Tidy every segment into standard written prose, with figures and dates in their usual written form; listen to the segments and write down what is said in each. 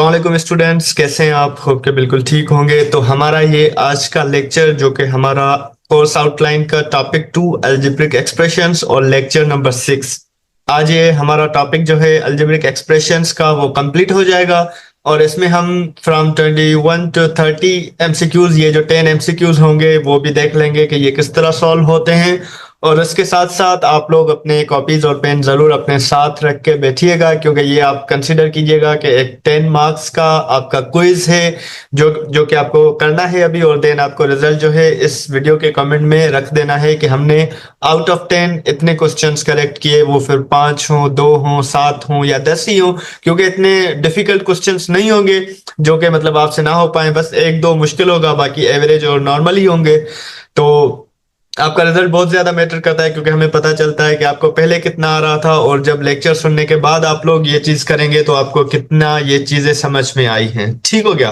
अस्सलाम स्टूडेंट्स, कैसे हैं आप? होप के बिल्कुल ठीक होंगे। तो हमारा ये आज का लेक्चर जो कि हमारा कोर्स आउटलाइन का टॉपिक 2 अलजेब्रिक एक्सप्रेशंस और लेक्चर नंबर 6। आज ये हमारा टॉपिक जो है अलजेब्रिक एक्सप्रेशंस का वो कंप्लीट हो जाएगा और इसमें हम फ्रॉम 21 टू 30 एमसीक्यूज, ये जो 10 एमसीक्यूज होंगे वो भी देख लेंगे कि ये किस तरह सॉल्व होते हैं। और इसके साथ साथ आप लोग अपने कॉपीज और पेन जरूर अपने साथ रख के बैठिएगा, क्योंकि ये आप कंसीडर कीजिएगा कि एक 10 मार्क्स का आपका क्विज है जो जो कि आपको करना है अभी। और देन आपको रिजल्ट जो है इस वीडियो के कमेंट में रख देना है कि हमने आउट ऑफ 10 इतने क्वेश्चंस करेक्ट किए, वो फिर 5 हों, 2 हों, 7 हों या 10 ही हों, क्योंकि इतने डिफिकल्ट क्वेश्चंस नहीं होंगे जो कि मतलब आपसे ना हो पाए। बस एक दो मुश्किल होगा, बाकी एवरेज और नॉर्मल ही होंगे। तो आपका रिजल्ट बहुत ज्यादा मैटर करता है, क्योंकि हमें पता चलता है कि आपको पहले कितना आ रहा था और जब लेक्चर सुनने के बाद आप लोग ये चीज करेंगे तो आपको कितना ये चीजें समझ में आई हैं। ठीक हो गया?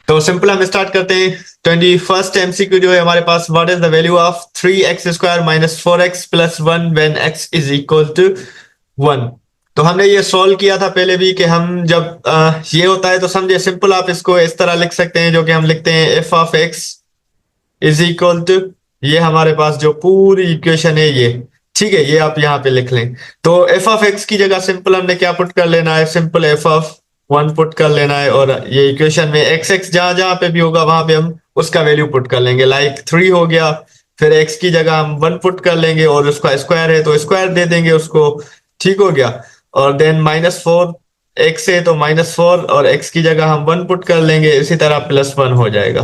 तो सिंपल हम स्टार्ट करते हैं। 21st एमसीक्यू जो है हमारे पास, what is the value of 3x square minus 4x plus 1 when x is equal to 1। तो हमने ये सॉल्व किया था पहले भी कि हम जब ये होता है तो समझे सिंपल आप इसको इस तरह लिख सकते हैं, जो कि हम लिखते हैं F of X is equal to, ये हमारे पास जो पूरी इक्वेशन है ये। ठीक है, ये आप यहाँ पे लिख लें। तो एफ ऑफ एक्स की जगह सिंपल हमने क्या पुट कर लेना है, सिंपल एफ ऑफ 1 पुट कर लेना है। और ये इक्वेशन में एक्स एक्स जहां जहां पे भी होगा वहां पे हम उसका वैल्यू पुट कर लेंगे। लाइक 3 हो गया, फिर एक्स की जगह हम 1 पुट कर लेंगे और उसका स्क्वायर है तो स्क्वायर दे देंगे उसको। ठीक हो गया? और देन -4 एक्स है तो -4 और एक्स की जगह हम 1 पुट कर लेंगे, इसी तरह +1 हो जाएगा।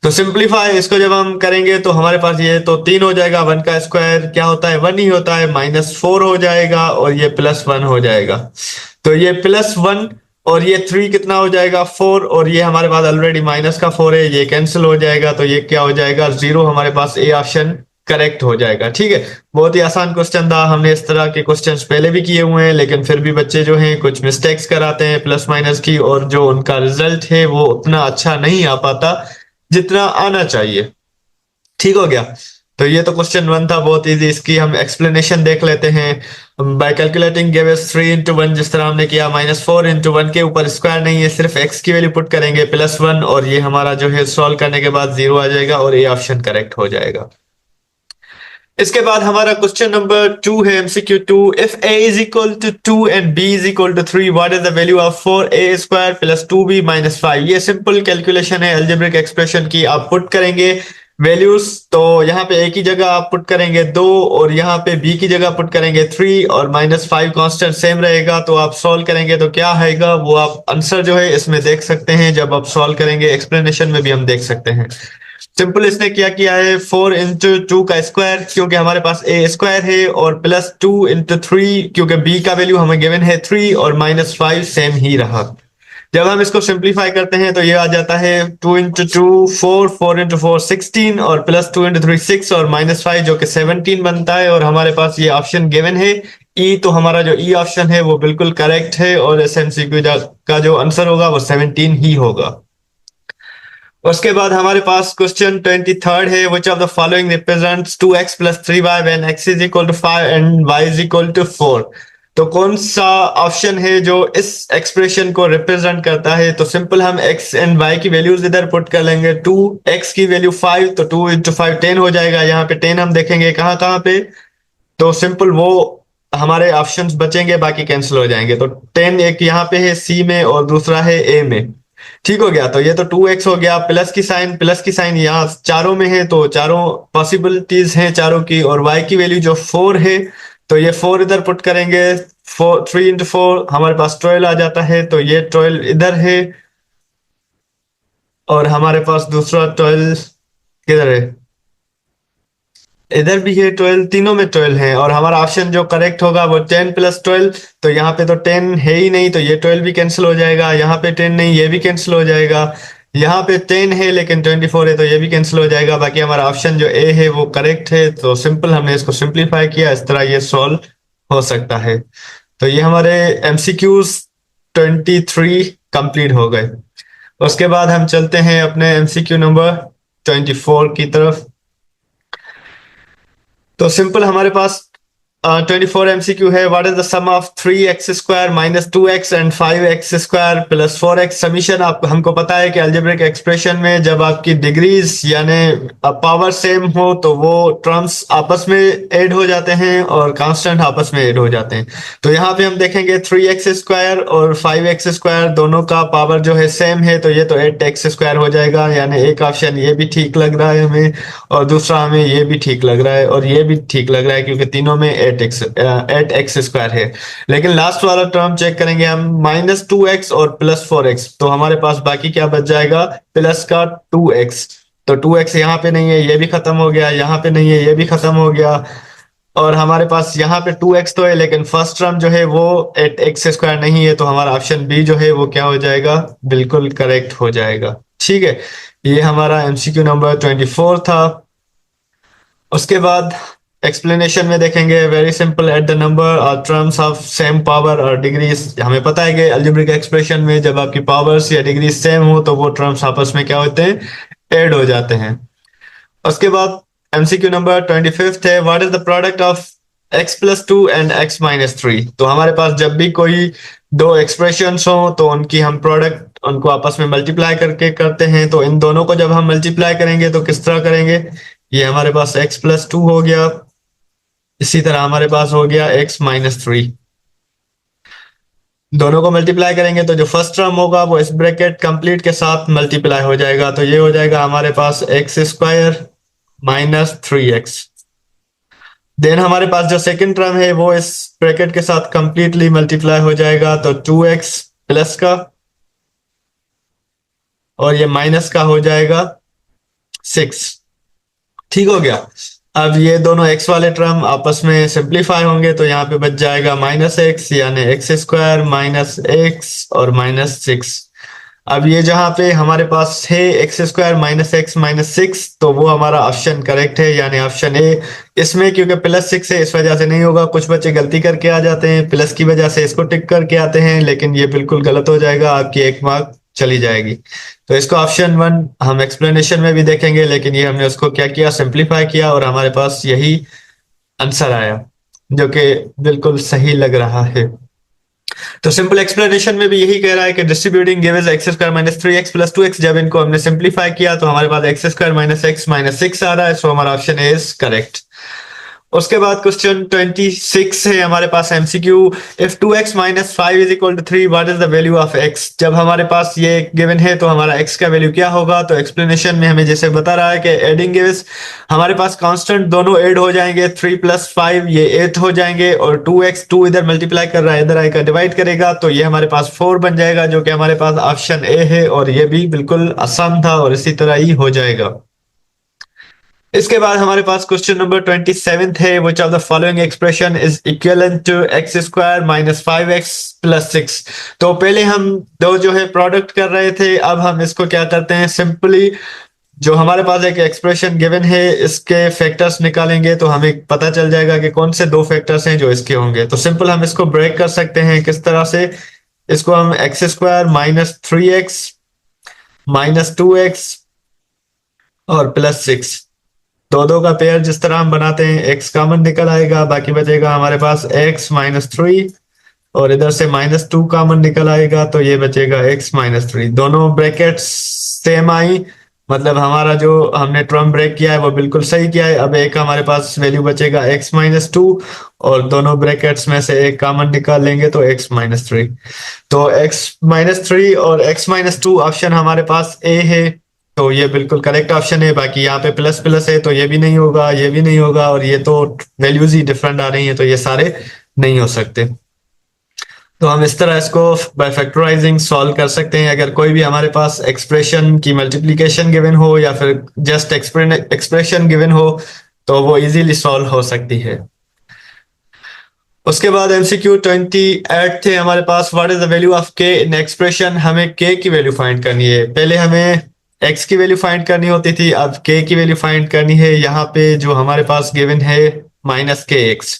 तो सिंपलीफाई इसको जब हम करेंगे तो हमारे पास ये तो 3 हो जाएगा, 1 का स्क्वायर क्या होता है 1 ही होता है, -4 हो जाएगा और ये +1 हो जाएगा। तो ये +1 और ये 3 कितना हो जाएगा 4, और ये हमारे पास ऑलरेडी माइनस का 4 है, ये कैंसिल हो जाएगा। तो ये क्या हो जाएगा 0, हमारे पास ए ऑप्शन करेक्ट हो जाएगा। ठीक है, बहुत ही आसान क्वेश्चन था। हमने इस तरह के क्वेश्चंस पहले भी किए हुए हैं, लेकिन फिर भी बच्चे जो हैं कुछ मिस्टेक्स कराते हैं प्लस माइनस की, और जो उनका रिजल्ट है वो उतना अच्छा नहीं आ पाता जितना आना चाहिए। ठीक हो गया? तो ये तो क्वेश्चन 1 था, बहुत इजी। इसकी हम एक्सप्लेनेशन देख लेते हैं। Bye calculating give us 3 into 1, जिस तरह हमने किया, -4 इंटू 1 के ऊपर स्क्वायर नहीं है, सिर्फ x की वैल्यू पुट करेंगे +1, और ये हमारा जो है सॉल्व करने के बाद 0 आ जाएगा और ए ऑप्शन करेक्ट हो जाएगा। इसके बाद हमारा क्वेश्चन नंबर 2 है, MCQ 2। If a is equal to 2 and b is equal to 3, what is the value of 4a square plus 2b minus 5। ये सिंपल कैलकुलेशन है अलजेब्रिक एक्सप्रेशन की। आप पुट करेंगे वैल्यूज, तो यहाँ पे a की जगह आप पुट करेंगे 2 और यहाँ पे b की जगह पुट करेंगे 3 और -5 कांस्टेंट सेम रहेगा। तो आप सॉल्व करेंगे तो क्या आएगा वो आप आंसर जो है इसमें देख सकते हैं। जब आप सॉल्व करेंगे एक्सप्लेनेशन में भी हम देख सकते हैं। सिंपल इसने क्या किया है 4 इंटू 2 का स्क्वायर, क्योंकि हमारे पास ए स्क्वायर है, और +2 इंटू 3 क्योंकि बी का वैल्यू हमें गिवन है 3 और -5 सेम ही रहा। जब हम इसको सिंप्लीफाई करते हैं तो ये आ जाता है 2 इंटू 2 4, 4 इंटू 4 16 और +2 इंटू 3 6 और -5 जो कि 17 बनता है। और हमारे पास ये ऑप्शन गिवन है ई, तो हमारा जो ई ऑप्शन है वो बिल्कुल करेक्ट है और इस एमसीक्यू का जो आंसर होगा वो 17 ही होगा। उसके बाद हमारे पास क्वेश्चन 23 है, which of the following represents 2x plus 3y when x is equal to 5 and y is equal to 4। तो कौन सा ऑप्शन है जो इस एक्सप्रेशन को रिप्रेजेंट करता है? तो सिंपल हम x एंड y की वैल्यूज इधर पुट कर लेंगे। 2x की वैल्यू 5, तो 2 इंटू 5 10 हो जाएगा। यहाँ पे 10 हम देखेंगे कहाँ कहाँ पे, तो सिंपल वो हमारे ऑप्शंस बचेंगे, बाकी कैंसिल हो जाएंगे। तो 10 एक यहाँ पे है सी में और दूसरा है ए में। ठीक हो गया? तो ये तो 2x हो गया, प्लस की साइन यहाँ चारों में है, तो चारों पॉसिबिलिटीज हैं चारों की। और y की वैल्यू जो 4 है, तो ये 4 इधर पुट करेंगे, 3 इंटू 4 हमारे पास 12 आ जाता है, तो ये 12 इधर है और हमारे पास दूसरा 12 किधर है, इधर भी है 12, तीनों में 12 है। और हमारा ऑप्शन जो करेक्ट होगा वो 10 प्लस 12, तो यहाँ पे तो 10 है ही नहीं, तो ये 12 भी कैंसिल हो जाएगा। यहाँ पे 10 नहीं, ये भी कैंसिल हो जाएगा। यहाँ पे 10 है लेकिन 24 है, तो ये भी कैंसिल हो जाएगा। बाकी हमारा ऑप्शन जो ए है वो करेक्ट है। तो सिंपल हमने इसको सिंप्लीफाई किया, इस तरह ये सॉल्व हो सकता है। तो ये हमारे एमसीक्यूज 23 कंप्लीट हो गए। उसके बाद हम चलते हैं अपने एमसीक्यू नंबर 24 की तरफ। तो सिंपल हमारे पास 24 MCQ है, what is the sum of 3x² minus 2x and 5x² plus 4x। Summation आप हमको पता है कि अलजेब्रिक एक्सप्रेशन में जब आपकी डिग्रीज यानी पावर सेम हो तो वो टर्म्स आपस में ऐड हो जाते हैं और कांस्टेंट आपस में ऐड हो जाते हैं। तो यहाँ पे हम देखेंगे 3x² और 5x² दोनों का पावर जो है सेम है, तो ये तो 8x² हो जाएगा। यानी एक ऑप्शन ये भी ठीक लग रहा है हमें, और दूसरा हमें ये भी ठीक लग रहा है, और ये भी ठीक लग रहा है, क्योंकि तीनों में 8x² है। लेकिन लास्ट वाला टर्म चेक करेंगे हम, -2x और +4x, तो हमारे पास बाकी क्या बच जाएगा, प्लस का 2x। तो 2x यहाँ पे नहीं है, ये भी खत्म हो गया, यहाँ पे नहीं है, ये भी खत्म हो गया, और हमारे पास यहाँ पे 2x तो है, लेकिन फर्स्ट टर्म जो है वो 8x² नहीं है, तो हमारा ऑप्शन बी जो है वो क्या हो जाएगा, बिल्कुल करेक्ट हो जाएगा। ठीक है, ये हमारा MCQ नंबर 24 था। उसके बाद एक्सप्लेनेशन में देखेंगे, very simple, at the number और टर्म्स ऑफ सेम पावर और डिग्रीज। हमें पता है कि अलजेब्रिक एक्सप्रेशन में जब आपकी पावर्स या डिग्री सेम हो तो वो टर्म्स आपस में क्या होते हैं, ऐड हो जाते हैं। उसके बाद MCQ नंबर 25 है, what is the product of x+2 and x-3। तो हमारे पास जब भी कोई दो एक्सप्रेशंस हो तो उनकी हम प्रोडक्ट उनको आपस में मल्टीप्लाई करके करते हैं। तो इन दोनों को जब हम मल्टीप्लाई करेंगे तो किस तरह करेंगे, ये हमारे पास x+2 हो गया, इसी तरह हमारे पास हो गया x-3। दोनों को मल्टीप्लाई करेंगे तो जो फर्स्ट टर्म होगा वो इस ब्रैकेट कंप्लीट के साथ मल्टीप्लाई हो जाएगा, तो ये हो जाएगा हमारे पास x² माइनस 3x। देन हमारे पास जो सेकंड टर्म है वो इस ब्रैकेट के साथ कंप्लीटली मल्टीप्लाई हो जाएगा, तो 2x प्लस का और ये माइनस का हो जाएगा 6। ठीक हो गया। अब ये दोनों x वाले टर्म आपस में सिंप्लीफाई होंगे, तो यहाँ पे बच जाएगा -x, यानी x² माइनस x और -6। अब ये जहां पे हमारे पास है x² माइनस x माइनस 6, तो वो हमारा ऑप्शन करेक्ट है, यानी ऑप्शन ए। इसमें क्योंकि +6 है इस वजह से नहीं होगा, कुछ बच्चे गलती करके आ जाते हैं, प्लस की वजह से इसको टिक करके आते हैं, लेकिन ये बिल्कुल गलत हो जाएगा, आपकी 1 मार्क चली जाएगी। तो इसको ऑप्शन 1 हम एक्सप्लेनेशन में भी देखेंगे, लेकिन ये हमने उसको क्या किया, सिंप्लीफाई किया, और हमारे पास यही आंसर आया, जो कि बिल्कुल सही लग रहा है। तो सिंपल एक्सप्लेनेशन में भी यही कह रहा है कि distributing gives x² minus 3x plus 2x। जब इनको हमने सिंप्लीफाई किया तो हमारे पास x² माइनस x माइनस 6 आ रहा है, सो हमारा ऑप्शन ए इज करेक्ट। उसके बाद क्वेश्चन 26 है हमारे पास MCQ, if 2x minus 5 is equal to 3 what is the value of x। जब हमारे पास ये गिवन है तो हमारा x का वैल्यू क्या होगा, तो एक्सप्लेनेशन में हमें जैसे बता रहा है कि एडिंग गिव्स, हमारे पास कांस्टेंट दोनों ऐड हो जाएंगे, 3 प्लस 5 ये 8 हो जाएंगे, और 2x 2 इधर मल्टीप्लाई कर रहा है, इधर आएगा डिवाइड करेगा, तो ये हमारे पास 4 बन जाएगा, जो कि हमारे पास ऑप्शन ए है, और ये भी बिल्कुल आसान था और इसी तरह ही हो जाएगा। इसके बाद हमारे पास क्वेश्चन नंबर 27 है, which of the following expression is equivalent to x² minus 5x plus 6। तो पहले हम दो जो है प्रोडक्ट कर रहे थे, अब हम इसको क्या करते हैं, सिंपली जो हमारे पास एक एक्सप्रेशन गिवन है इसके फैक्टर्स निकालेंगे, तो हमें पता चल जाएगा कि कौन से दो फैक्टर्स हैं जो इसके होंगे। तो सिंपल हम इसको ब्रेक कर सकते हैं, किस तरह से, इसको हम x² minus 3x minus 2x और प्लस 6, दो दो का पेयर जिस तरह हम बनाते हैं, x कॉमन निकल आएगा, बाकी बचेगा हमारे पास x माइनस 3, और इधर से -2 कॉमन निकल आएगा, तो ये बचेगा x माइनस 3। दोनों ब्रैकेट्स सेम आई, मतलब हमारा जो हमने टर्म ब्रेक किया है वो बिल्कुल सही किया है। अब एक हमारे पास वैल्यू बचेगा x माइनस 2, और दोनों ब्रैकेट्स में से एक कॉमन निकाल लेंगे तो x माइनस 3। तो x माइनस 3 और x माइनस 2 ऑप्शन हमारे पास ए है, तो ये बिल्कुल करेक्ट ऑप्शन है। बाकी यहाँ पे प्लस प्लस है तो ये भी नहीं होगा, ये भी नहीं होगा, और ये तो वैल्यूज ही डिफरेंट आ रही हैं, तो ये सारे नहीं हो सकते। तो हम इस तरह इसको बाय फैक्टराइजिंग सॉल्व कर सकते हैं। अगर कोई भी हमारे पास एक्सप्रेशन की मल्टीप्लिकेशन गिवन हो या फिर जस्ट एक्सप्रेशन गिवन हो तो वो इजीली सॉल्व हो सकती है। उसके बाद MCQ 28 थे हमारे पास, what is the value of k in expression. हमें k की वैल्यू फाइंड करनी है, पहले हमें x की वैल्यू फाइंड करनी होती थी, अब k की वैल्यू फाइंड करनी है। यहाँ पे जो हमारे पास गिवन है -kx,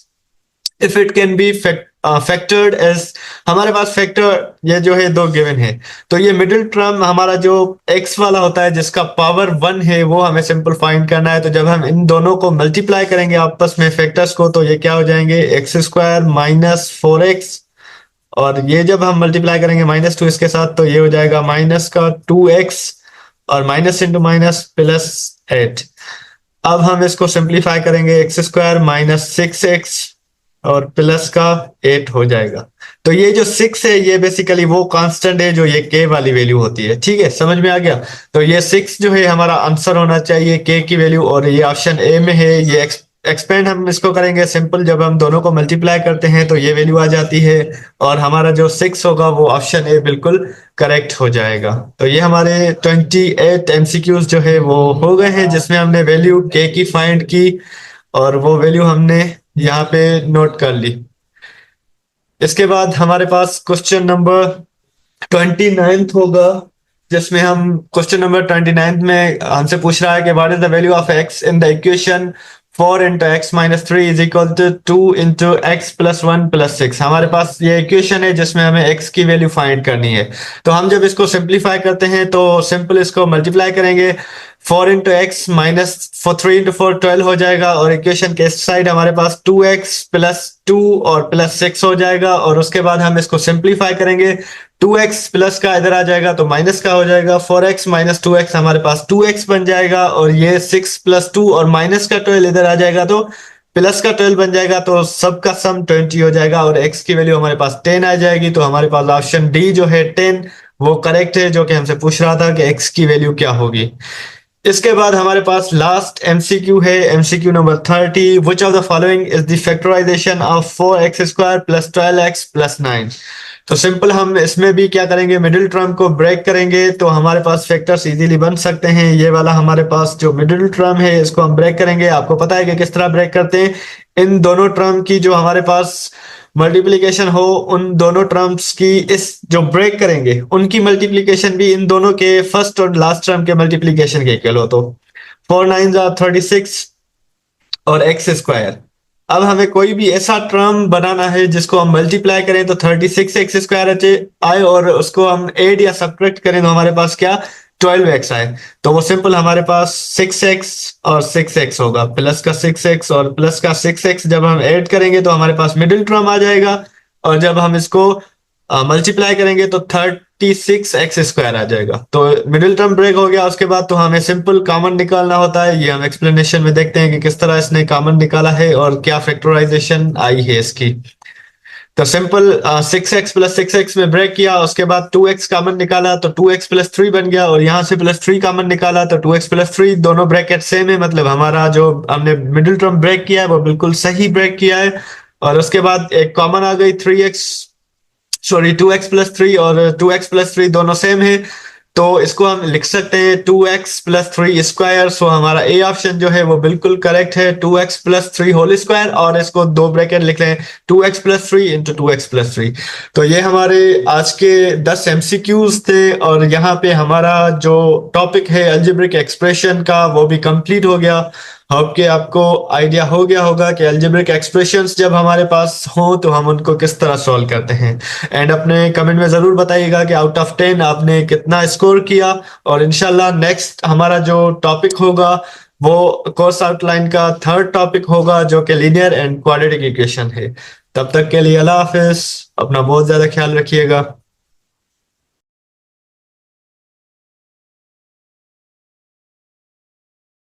if it can be factored as, हमारे पास फैक्टर ये जो है दो गिवन है, तो ये मिडिल टर्म हमारा जो x वाला होता है जिसका पावर 1 है वो हमें सिंपल फाइंड करना है। तो जब हम इन दोनों को मल्टीप्लाई करेंगे आपस में फैक्टर्स को, तो ये क्या हो जाएंगे, एक्स स्क्वायर माइनस 4x, और ये जब हम मल्टीप्लाई करेंगे -2 इसके साथ, तो ये हो जाएगा माइनस का 2x, और माइनस इंटू माइनस प्लस 8। अब हम इसको सिंप्लीफाई करेंगे, एक्स स्क्वायर माइनस 6x और प्लस का 8 हो जाएगा। तो ये जो 6 है ये बेसिकली वो कांस्टेंट है जो ये k वाली वैल्यू होती है। ठीक है, समझ में आ गया। तो ये 6 जो है हमारा आंसर होना चाहिए k की वैल्यू, और ये ऑप्शन ए में है। ये एक्सपेंड हम इसको करेंगे सिंपल, जब हम दोनों को मल्टीप्लाई करते हैं तो ये वैल्यू आ जाती है, और हमारा जो 6 होगा वो ऑप्शन ए बिल्कुल करेक्ट हो जाएगा। तो ये हमारे 28 एमसीक्यूज जो है वो हो गए हैं, जिसमें हमने वैल्यू k की फाइंड की, और वो वैल्यू हमने यहाँ पे नोट कर ली। इसके बाद हमारे पास क्वेश्चन नंबर 29 होगा, जिसमें हम क्वेश्चन नंबर 29 में हमसे पूछ रहा है कि what is the value of x in the equation 4 into X minus 3 is equal to 2 into X plus 1 plus 6। हमारे पास ये इक्वेशन है जिसमें हमें x की वैल्यू फाइंड करनी है। तो हम जब इसको सिंप्लीफाई करते हैं तो सिंपल इसको मल्टीप्लाई करेंगे, 4 इंटू एक्स माइनस 3 इंटू 4 12 हो जाएगा, और इक्वेशन के इस साइड हमारे पास 2x प्लस 2 और प्लस 6 हो जाएगा, और उसके बाद हम इसको सिंप्लीफाई करेंगे, 2x प्लस का इधर आ जाएगा तो माइनस का हो जाएगा, 4x माइनस 2x हमारे पास 2x बन जाएगा, और ये 6 प्लस 2 और माइनस का 12 इधर आ जाएगा तो प्लस का 12 बन जाएगा, तो सबका सम 20 हो जाएगा, और x की वैल्यू हमारे पास 10 आ जाएगी। तो हमारे पास ऑप्शन डी जो है 10 वो करेक्ट है, जो कि हमसे पूछ रहा था कि x की वैल्यू क्या होगी। इसके बाद हमारे पास लास्ट एमसीक्यू है, MCQ number 30, which of the following is the factorization of 4x square plus 12x plus 9। तो सिंपल हम इसमें भी क्या करेंगे, मिडिल टर्म को ब्रेक करेंगे, तो हमारे पास फैक्टर्स इजीली बन सकते हैं। ये वाला हमारे पास जो मिडिल टर्म है इसको हम ब्रेक करेंगे। आपको पता है कि किस तरह ब्रेक करते हैं, इन दोनों टर्म की जो हमारे पास मल्टीप्लीकेशन हो, उन दोनों टर्म्स की इस जो ब्रेक करेंगे उनकी मल्टीप्लीकेशन भी इन दोनों के फर्स्ट और लास्ट टर्म के मल्टीप्लीकेशन के इक्वल हो। तो 4 9 36 और एक्स स्क्वायर। अब हमें कोई भी ऐसा टर्म बनाना है जिसको हम मल्टीप्लाई करें तो 36 एक्स स्क्वायर आए, और उसको हम एड या सब्ट्रैक्ट करें तो हमारे पास क्या 12x आए। तो वो सिंपल हमारे पास 6x और 6x होगा, प्लस का 6x और प्लस का 6x जब हम ऐड करेंगे तो हमारे पास मिडिल टर्म आ जाएगा, और जब हम इसको मल्टीप्लाई करेंगे तो 36x स्क्वायर आ जाएगा। तो मिडिल टर्म ब्रेक हो गया। उसके बाद तो हमें सिंपल कॉमन निकालना होता है। ये हम एक्सप्लेनेशन में देखते हैं कि किस तरह इसने कॉमन निकाला है और क्या फैक्टराइजेशन आई है इसकी। तो सिंपल 6x प्लस 6x में ब्रेक किया, उसके बाद 2x कॉमन निकाला तो 2x प्लस 3 बन गया, और यहां से प्लस 3 कॉमन निकाला तो 2x प्लस 3, दोनों ब्रैकेट सेम है, मतलब हमारा जो हमने मिडिल टर्म ब्रेक किया है वो बिल्कुल सही ब्रेक किया है। और उसके बाद एक कॉमन आ गई 2x प्लस 3, और 2x प्लस 3 दोनों सेम है, तो इसको हम लिख सकते हैं 2x प्लस 3 स्क्वायर। सो हमारा ए ऑप्शन जो है वो बिल्कुल करेक्ट है, 2x प्लस 3 होल स्क्वायर, और इसको दो ब्रैकेट लिख लें 2x plus 3 into 2x plus 3। तो ये हमारे आज के 10 एमसीक्यूज थे, और यहाँ पे हमारा जो टॉपिक है अलजेब्रिक एक्सप्रेशन का वो भी कंप्लीट हो गया। होप कि आपको आइडिया हो गया होगा कि अलजेब्रिक एक्सप्रेशंस जब हमारे पास हो तो हम उनको किस तरह सॉल्व करते हैं। एंड अपने कमेंट में जरूर बताइएगा कि आउट ऑफ 10 आपने कितना स्कोर किया, और इंशाल्लाह नेक्स्ट हमारा जो टॉपिक होगा वो कोर्स आउटलाइन का थर्ड टॉपिक होगा, जो कि लीनियर एंड क्वाड्रेटिक इक्वेशन है। तब तक के लिए अल्लाह हाफिज, अपना बहुत ज्यादा ख्याल रखिएगा।